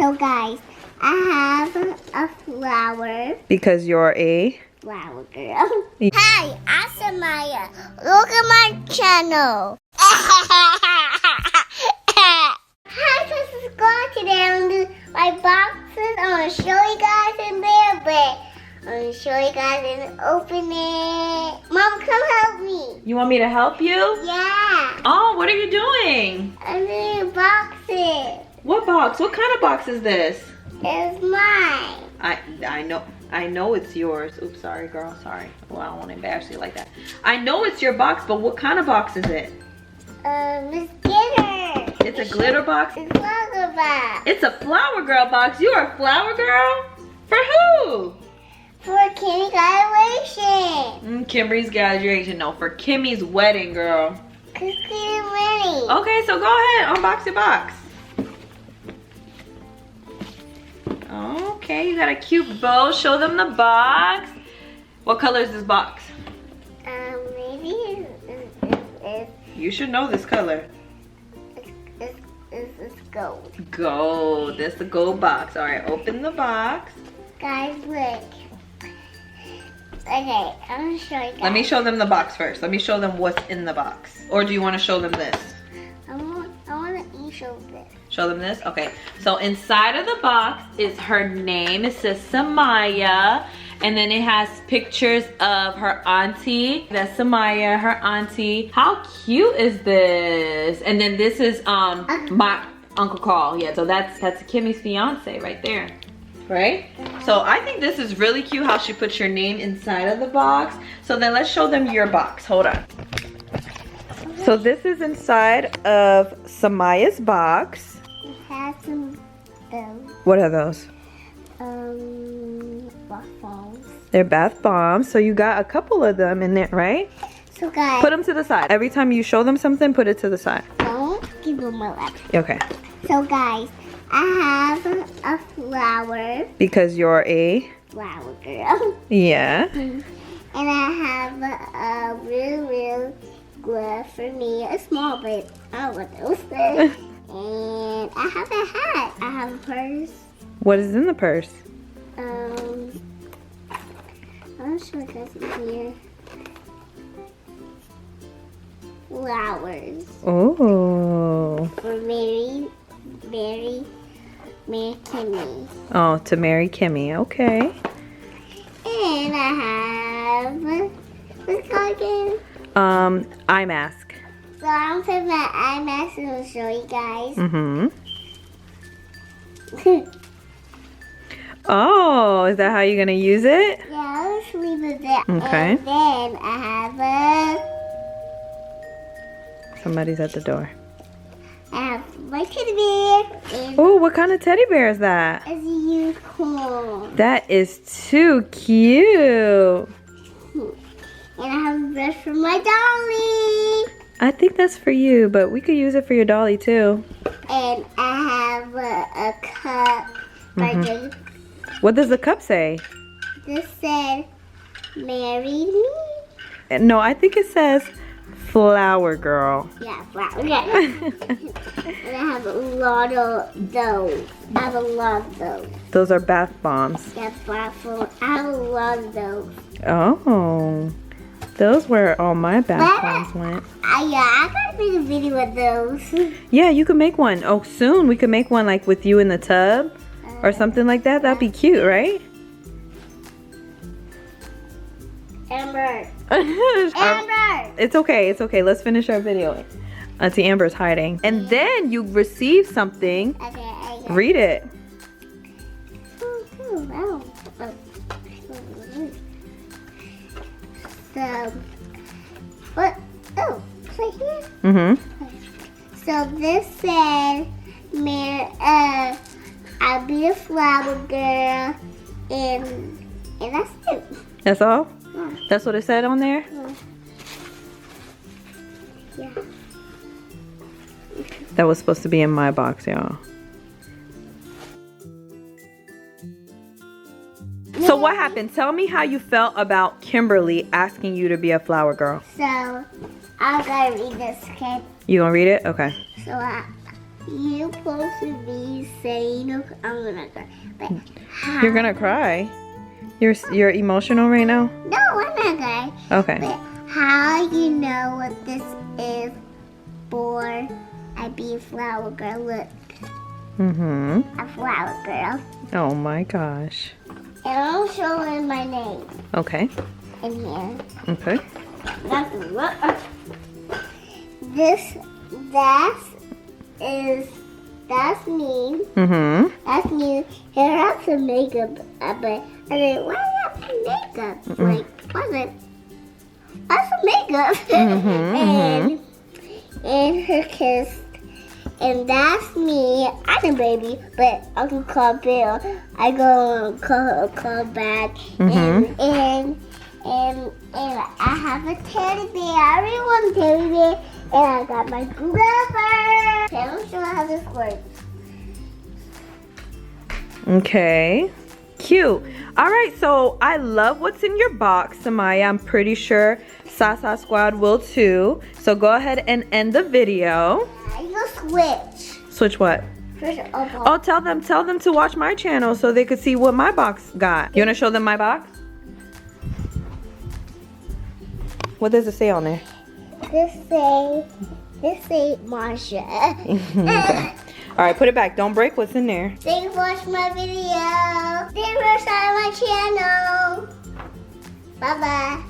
So guys, I have a flower. Because you're a Flower girl. Hi, I'm Samiahs. Look at my channel. Hi, subscribe today. I'm gonna do my boxes. I'm gonna show you guys in there, but I'm gonna show you guys and open it. Mom, come help me. You want me to help you? Yeah. Oh, what are you doing? I'm doing boxes. What box? What kind of box is this? It's mine. I know it's yours. Oops, sorry, girl. Sorry. Well, I don't want to embarrass you like that. I know it's your box, but what kind of box is it? It's glitter. It's a glitter box? It's flower box. It's a flower girl box. You are a flower girl? For who? For Kimmy's graduation. Kimberly's graduation. No, for Kimmy's wedding, girl. Cause Kimmy's ready. Okay, so go ahead. Unbox your box. Okay, you got a cute bow. Show them the box. What color is this box? Maybe it's You should know this color. gold. Gold. That's the gold box. All right, open the box. Guys, look. Okay, I'm gonna show you guys. Let me show them the box first. Let me show them what's in the box. Or do you want to show them this? I want to show this. Show them this? Okay. So inside of the box is her name. It says Samiahs. And then it has pictures of her auntie. That's Samiahs, her auntie. How cute is this? And then this is my Uncle Carl. Yeah, so that's Kimmy's fiance right there. Right? So I think this is really cute how she puts your name inside of the box. So then let's show them your box. Hold on. So this is inside of Samiahs' box. It has some those. What are those? Bath bombs. They're bath bombs. So you got a couple of them in there, right? So guys, Put them to the side. Every time you show them something, put it to the side. don't give them my lap. Okay. So guys, I have a flower. Because you're a Flower girl. yeah. And I have a real glove for me. A small, but I don't want those things. And I have a hat. I have a purse. What is in the purse? I'll show you guys in here. Flowers. Oh. For Mary Kimmy. Oh, to marry Kimmy. Okay. And I have, what's it called again? Eye mask. So I'm putting my eye mask and I'll show you guys. Mm-hmm. Oh, is that how you're gonna use it? Yeah, I'll just leave it there. Okay. And then I have Somebody's at the door. my teddy bear. And Oh, what kind of teddy bear is that? it's a unicorn. That is too cute. And I have a brush for my dolly. I think that's for you, but we could use it for your dolly too. And I have a cup. Mhm. What does the cup say? This said, marry me. No, I think it says flower girl. Yeah, flower. Yeah. And I have a lot of those. I have a lot of those. Those are bath bombs. Yeah, flower. I have a lot of those. Oh, those where all my bath But- bombs went. Yeah, I gotta make a video of those. Yeah, you can make one. Oh, soon we can make one like with you in the tub or something like that. That'd be cute, right? Amber. Amber. Amber. It's okay. It's okay. Let's finish our video. Auntie Amber's hiding. And then you receive something. Okay, I got Read it. Wow. So, what? Oh, it's right here. Mm-hmm. So this said, I'll be a flower girl, and that's it. That's all? Yeah. That's what it said on there? Yeah. That was supposed to be in my box, y'all. So what happened? Tell me how you felt about Kimberly asking you to be a flower girl. So, I gotta read this, okay? You gonna read it? Okay. So, you're supposed to be saying, I'm gonna cry. But how? You're gonna cry. You're emotional right now? No, I'm not crying. Okay. But how you know what this is for I be a flower girl? Look. Mm-hmm. A flower girl. Oh my gosh. And I'm showing my name Okay. in here. Okay. That's me. Mm-hmm. That's me. Here I have some makeup, but I mean, why do I have some makeup? Like, what's it? That's some makeup. And her kiss. And that's me. I'm a baby, but Uncle call Bill. I go and call back. And I have a teddy bear. I really want a teddy bear. And I got my lover. Okay, I'm sure how this works. Okay. Cute. All right, so I love what's in your box, Samaya. I'm pretty sure Sasa Squad will too. So go ahead and end the video. You switch. Switch what? Oh, tell them to watch my channel so they could see what my box got. You wanna show them my box? What does it say on there? This say Marsha. Okay. All right, put it back. Don't break what's in there. Thanks for watching my video. Thanks for subscribing my channel. Bye-bye.